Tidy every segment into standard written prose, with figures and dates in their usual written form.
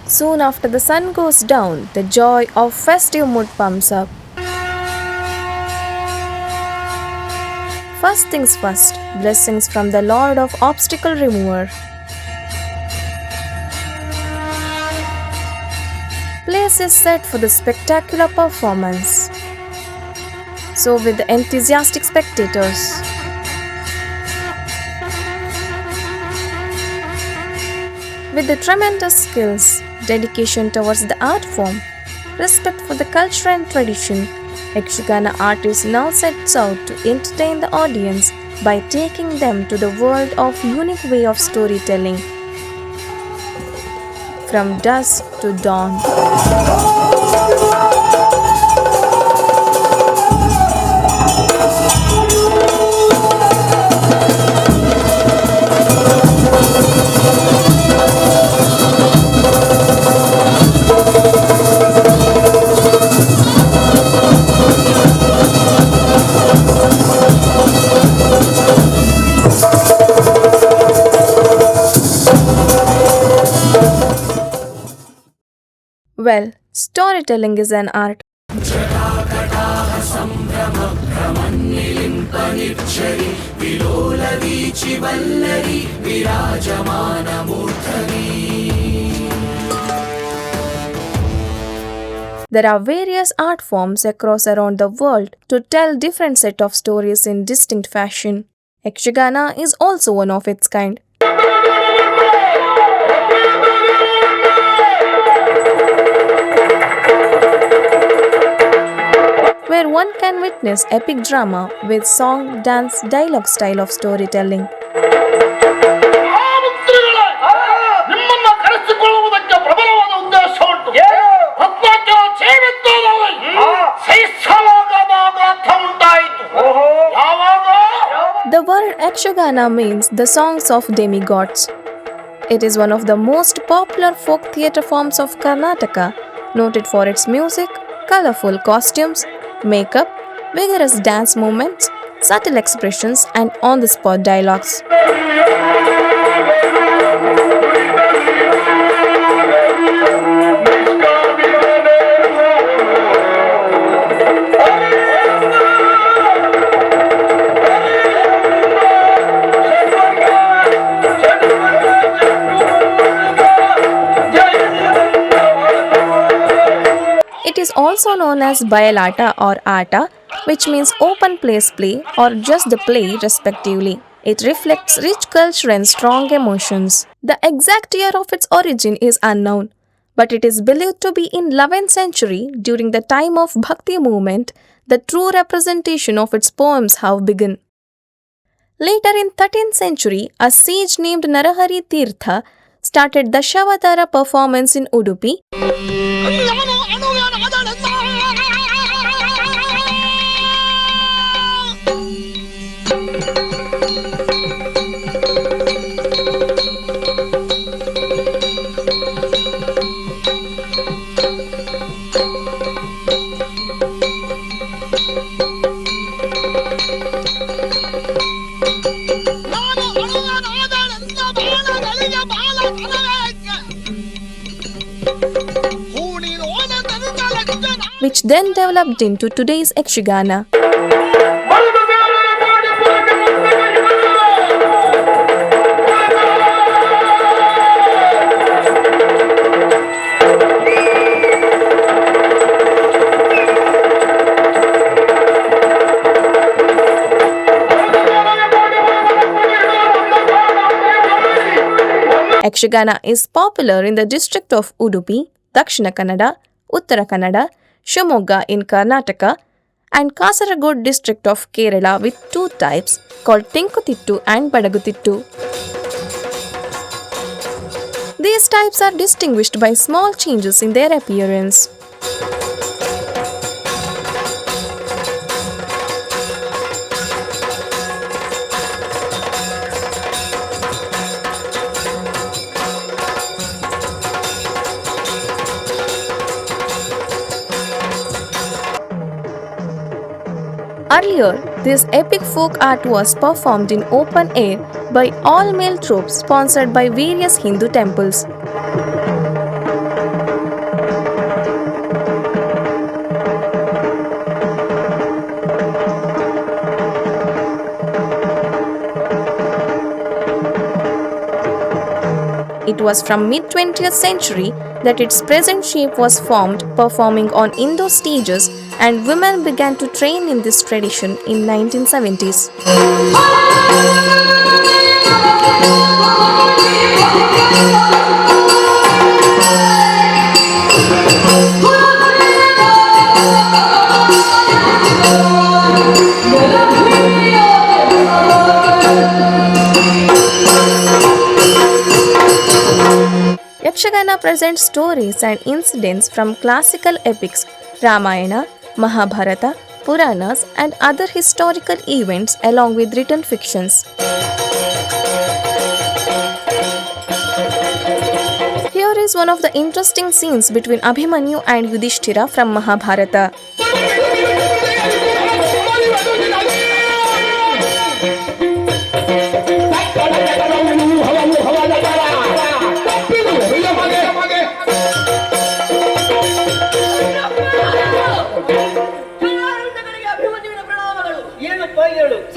Soon after the sun goes down, the joy of festive mood pumps up. First things first, blessings from the Lord of Obstacle Remover. Place is set for the spectacular performance. So with the enthusiastic spectators. With the tremendous skills, dedication towards the art form, respect for the culture and tradition, Yakshagana artist now sets out to entertain the audience by taking them to the world of unique way of storytelling. From dusk to dawn. Well, storytelling is an art. There are various art forms across around the world to tell different set of stories in distinct fashion. Yakshagana is also one of its kind. Where one can witness epic drama with song, dance, dialogue style of storytelling. The word Yakshagana means the songs of demigods. It is one of the most popular folk theatre forms of Karnataka, noted for its music, colorful costumes, makeup, vigorous dance movements, subtle expressions, and on-the-spot dialogues. It is also known as Bayalata or Ata, which means open place play or just the play respectively. It reflects rich culture and strong emotions. The exact year of its origin is unknown, but it is believed to be in 11th century during the time of Bhakti movement. The true representation of its poems have begun. Later in 13th century, a sage named Narahari Tirtha started the Shavadara performance in Udupi. Which then developed into today's Yakshagana. Yakshagana is popular in the district of Udupi, Dakshina Kannada, Uttara Kannada, Shimoga in Karnataka, and Kasaragod district of Kerala with two types called Tenkutittu and Badagutittu. These types are distinguished by small changes in their appearance. Earlier, this epic folk art was performed in open air by all-male troops sponsored by various Hindu temples. it was from mid 20th century that its present shape was formed, performing on indoor stages, and women began to train in this tradition in 1970s. Yakshagana presents stories and incidents from classical epics, Ramayana, Mahabharata, Puranas, and other historical events along with written fictions. Here is one of the interesting scenes between Abhimanyu and Yudhishthira from Mahabharata.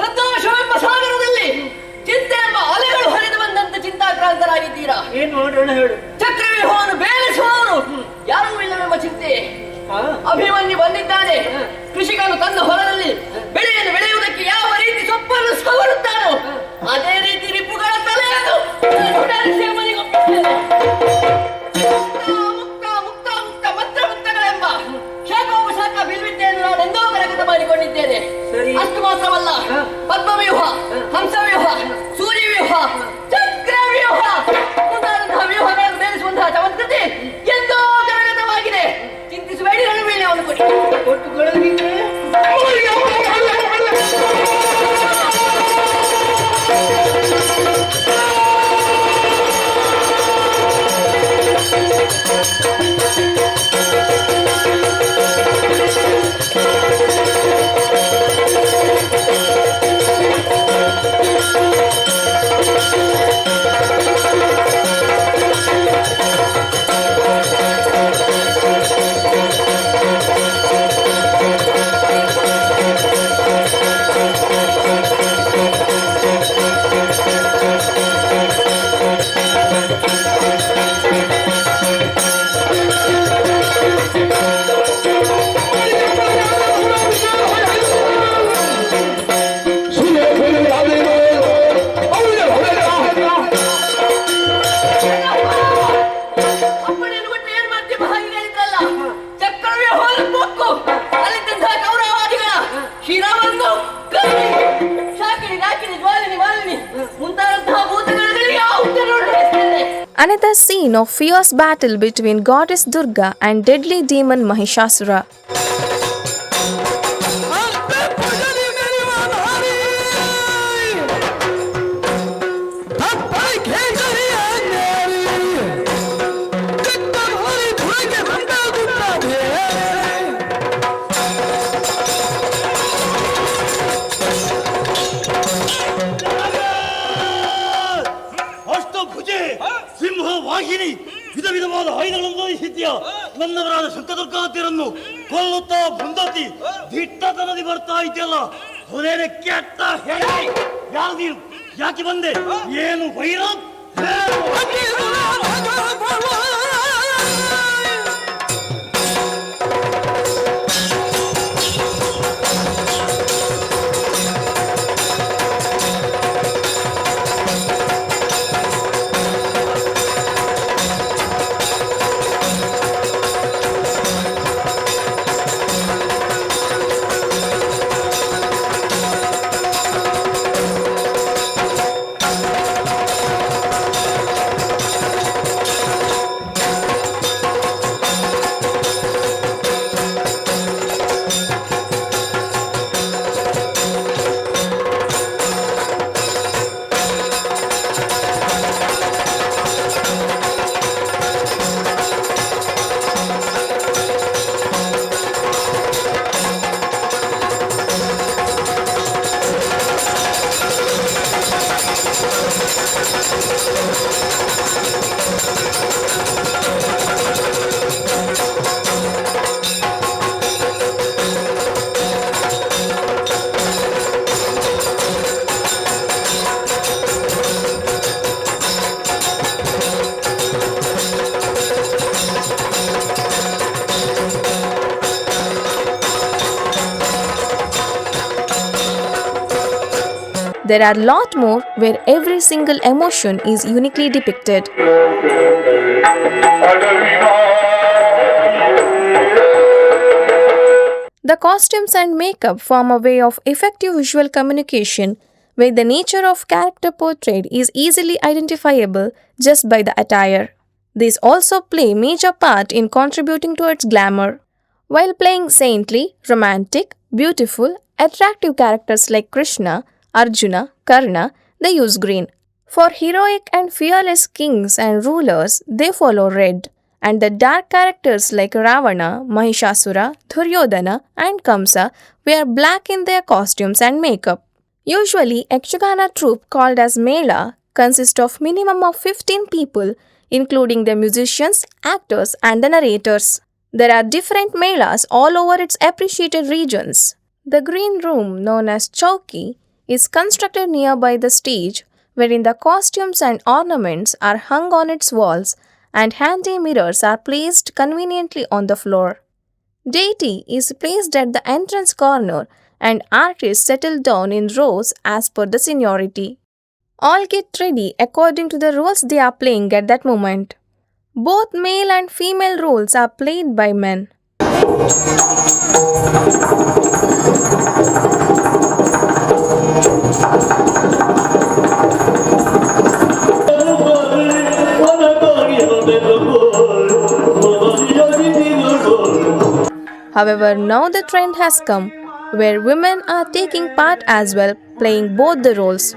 ಸಂತೋಷವೆಂಬ ಸಾಗರದಲ್ಲಿ ಚಿಂತೆ ಎಂಬ ಅಲೆಗಳು ಹರಿದು ಬಂದಂತೆ ಚಿಂತಾಕ್ರಾಂತರಾಗಿದ್ದೀರಾ? ಏನ್ ಮಾಡೋಣ ಹೇಳು. ಚಕ್ರವ್ಯೂಹವನ್ನು ಬೇಲಿಸುವವರು ಯಾರೂ ಇಲ್ಲವೆಂಬ ಚಿಂತೆ. ಅಭಿಮನ್ಯು ಬಂದಿದ್ದಾನೆ. ಕೃಷಿಕನು ತನ್ನ ಹೊಲದಲ್ಲಿ ಬೆಳೆಯನ್ನು ಬೆಳೆಯುವುದಕ್ಕೆ ಯಾವ ರೀತಿ ಸೊಪ್ಪನ್ನು ಸವರುತ್ತಾನೋ ಅದೇ ರೀತಿ ರಿಪುಗಳ ತಲೆಯನ್ನು ಮನೆಗೊಪ್ಪಿದ್ದೇನೆ. ಮುಕ್ತ ಮುಕ್ತ ಮುಕ್ತ ಮತ್ರ ಮುಕ್ತಗಳೆಂಬ ಶಾಖೋಪಶಾಖ ಬಿಲ್ವಿದ್ಯೆಯನ್ನು ನಾನು ಎಂದೋ ಕರಗತ ಮಾಡಿಕೊಂಡಿದ್ದೇನೆ. ಅಷ್ಟು ಮಾತ್ರವಲ್ಲ, ಪದ್ಮವ್ಯೂಹ, ಹಂಸವ್ಯೂಹ, ಸೂರ್ಯವ್ಯೂಹ, ಚಕ್ರವ್ಯೂಹ ಮುಂತಾದಂತಹ ವ್ಯೂಹಗಳನ್ನು ಬೇರಿಸುವಂತಹ ಚಮತ್ಕೃತಿ ಎಂದೋ ಕರಗತವಾಗಿದೆ. ಚಿಂತಿಸಬೇಡಿ, ನನ್ನ ಮೇಲೆ ಅವನು ಕೊಡಿ. Another scene of fierce battle between goddess Durga and deadly demon Mahishasura. ವಿಧ ವಿಧವಾದ ಆಯುಧಗಳನ್ನು ಧರಿಸಿದ್ಯಾ. ನನ್ನವರಾದ ಶಂಕದುರ್ಗಾತಿಯರನ್ನು ಕೊಲ್ಲುತ್ತಾ ಬಂದತಿ ದಿಟ್ಟತನದಿ ಬರ್ತಾ ಇದೆಯಲ್ಲ, ಹೊದೇನೆ ಕೆಟ್ಟ ಹೇಳಿ ಯಾರು ನೀನು? ಯಾಕೆ ಬಂದೆ? ಏನು ವೈರ? There are a lot more where every single emotion is uniquely depicted. The costumes and makeup form a way of effective visual communication where the nature of character portrayed is easily identifiable just by the attire. These also play a major part in contributing to its glamour. While playing saintly, romantic, beautiful, attractive characters like Krishna, Arjuna, Karna, they use green. For heroic and fearless kings and rulers, they follow red. And the dark characters like Ravana, Mahishasura, Duryodhana, and Kamsa wear black in their costumes and makeup. Usually, Yakshagana troupe called as Mela consists of minimum of 15 people, including the musicians, actors, and the narrators. There are different Melas all over its appreciated regions. The green room, known as Chowki, is constructed nearby the stage, wherein the costumes and ornaments are hung on its walls and handy mirrors are placed conveniently on the floor. Deity is placed at the entrance corner and artists settle down in rows as per the seniority. All get ready according to the roles they are playing at that moment. Both male and female roles are played by men. However, now the trend has come where women are taking part as well, playing both the roles.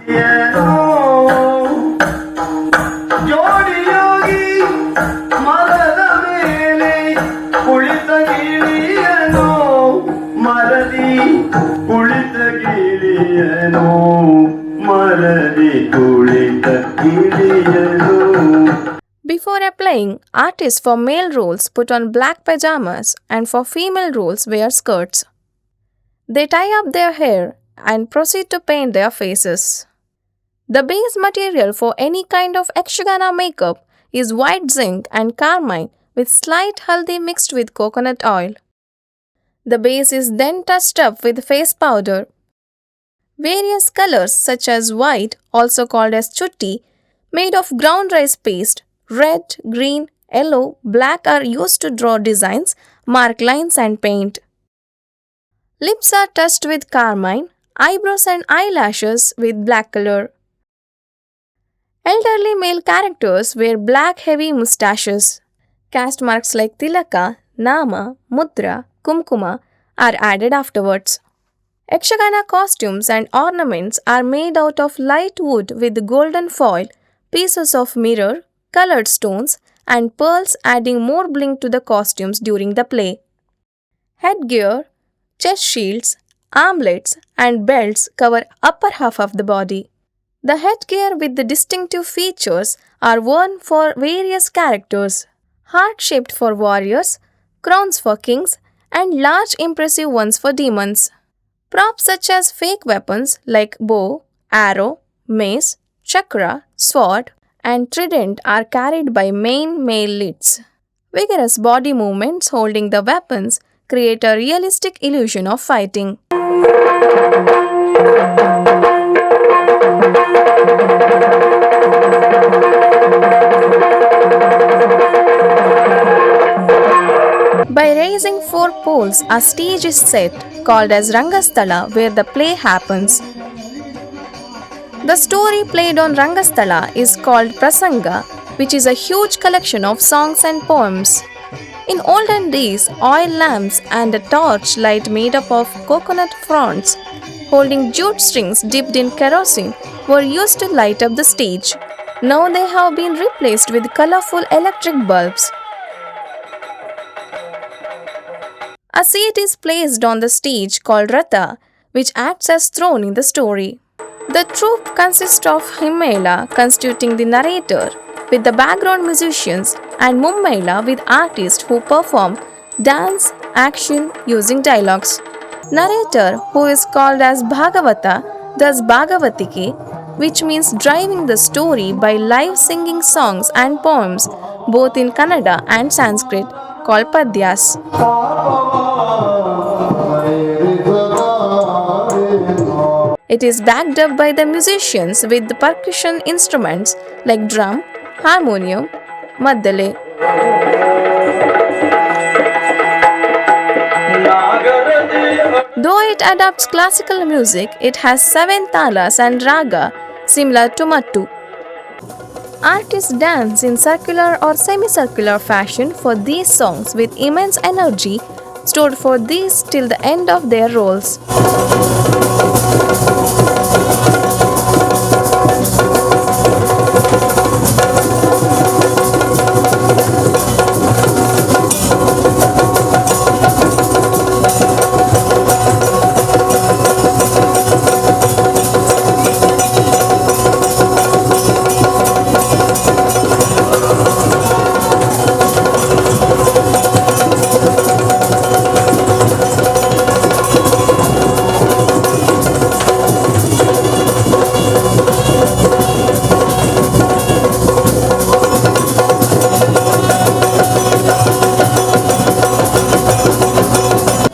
Before applying, artists for male roles put on black pajamas and for female roles wear skirts. They tie up their hair and proceed to paint their faces. The base material for any kind of Yakshagana makeup is white zinc and carmine with slight haldi mixed with coconut oil. The base is then touched up with face powder. Various colors such as white, also called as chutti, made of ground rice paste, red, green, yellow, black are used to draw designs, mark lines and paint. Lips are touched with carmine, eyebrows and eyelashes with black color. Elderly male characters wear black heavy mustaches. Caste marks like tilaka, nama, mudra, kumkuma are added afterwards. Yakshagana costumes and ornaments are made out of light wood with golden foil, pieces of mirror, colored stones, and pearls adding more bling to the costumes during the play. Headgear, chest shields, armlets, and belts cover upper half of the body. The headgear with the distinctive features are worn for various characters, heart-shaped for warriors, crowns for kings, and large impressive ones for demons. Props such as fake weapons like bow, arrow, mace, chakra, sword, and trident are carried by main male leads. Vigorous body movements holding the weapons create a realistic illusion of fighting. By raising 4 poles, a stage is set, called as Rangasthala, where the play happens. The story played on Rangasthala is called Prasanga, which is a huge collection of songs and poems. In olden days, oil lamps and a torch light made up of coconut fronds holding jute strings dipped in kerosene were used to light up the stage. Now they have been replaced with colorful electric bulbs. A seat is placed on the stage called Ratha, which acts as throne in the story. The troupe consists of Himmela constituting the narrator with the background musicians and Mummaila with artists who perform dance, action using dialogues. Narrator, who is called as Bhagavata, does Bhagavatike, which means driving the story by live singing songs and poems both in Kannada and Sanskrit called Padyas. It is backed up by the musicians with the percussion instruments like drum, harmonium, maddale. Though it adapts classical music, it has 7 talas and raga similar to mattu. Artists dance in circular or semicircular fashion for these songs with immense energy stored for these till the end of their roles.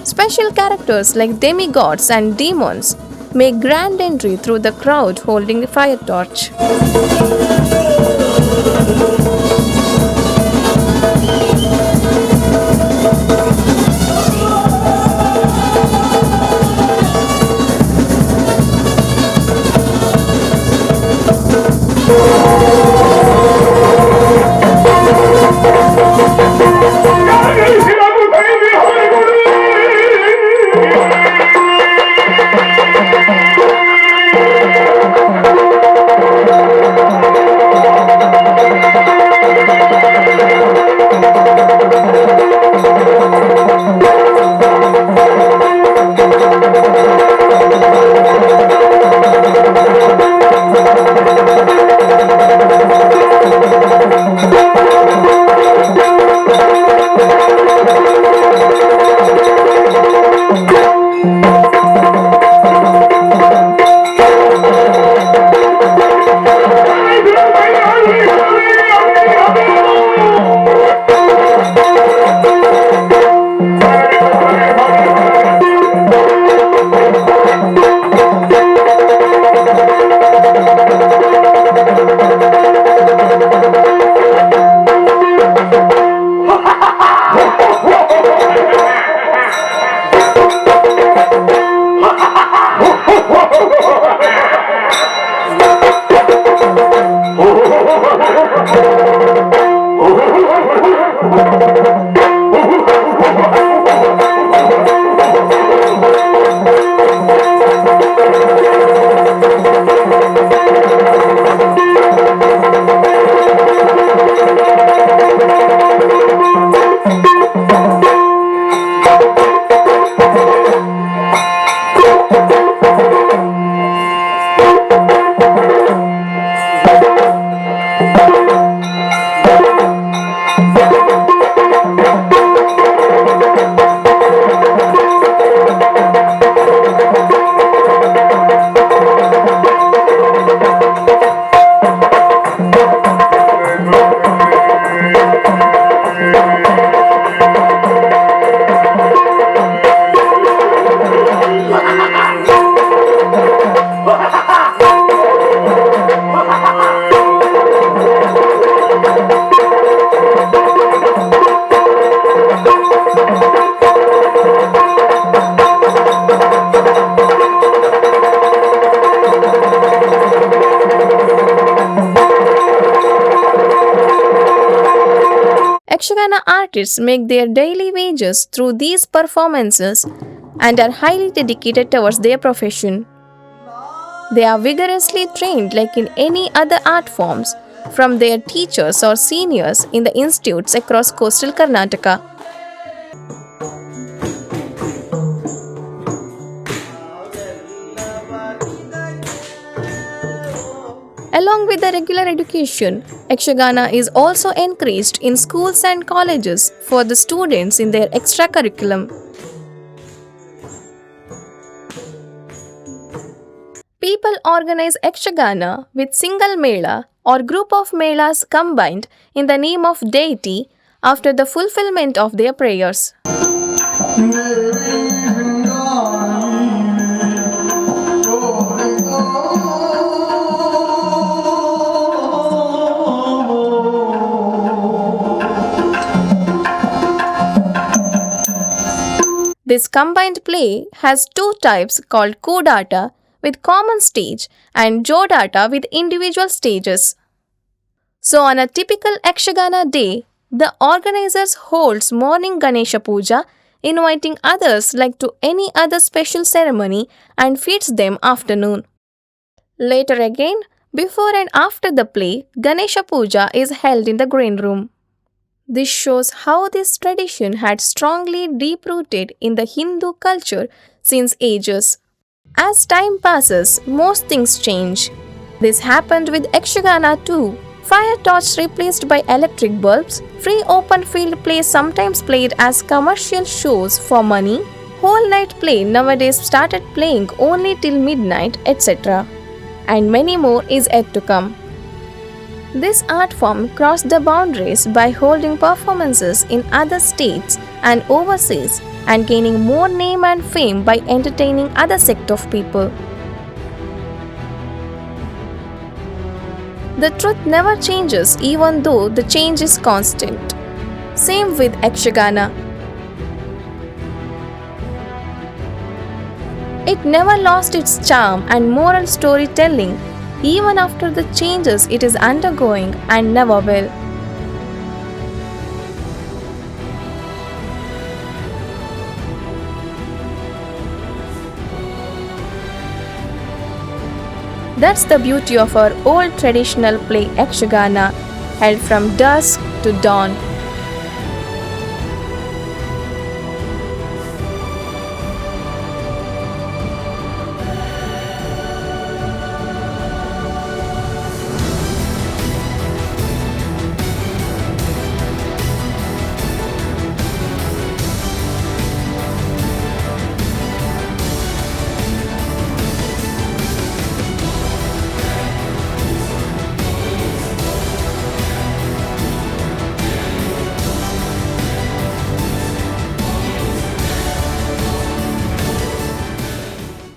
Special characters like demigods and demons make grand entry through the crowd holding a fire torch. Yakshagana artists make their daily wages through these performances and are highly dedicated towards their profession. They are vigorously trained like in any other art forms from their teachers or seniors in the institutes across coastal Karnataka. Along with the regular education, Yakshagana is also encouraged in schools and colleges for the students in their extra curriculum. People organize Yakshagana with single mela or group of melas combined in the name of deity after the fulfillment of their prayers. This combined play has two types called Kodata with common stage and Jodata with individual stages. So on a typical Yakshagana day, the organizers holds morning Ganesha Puja, inviting others like to any other special ceremony and feeds them afternoon. Later again, before and after the play, Ganesha Puja is held in the green room. This shows how this tradition had strongly deep-rooted in the Hindu culture since ages. As time passes, most things change. This happened with Yakshagana too. Fire torch replaced by electric bulbs, free open field play sometimes played as commercial shows for money, whole night play nowadays started playing only till midnight, etc. And many more is yet to come. This art form crossed the boundaries by holding performances in other states and overseas and gaining more name and fame by entertaining other sect of people. The truth never changes even though the change is constant. Same with Yakshagana. It never lost its charm and moral storytelling even after the changes it is undergoing and never will. That's the beauty of our old traditional play Yakshagana, held from dusk to dawn.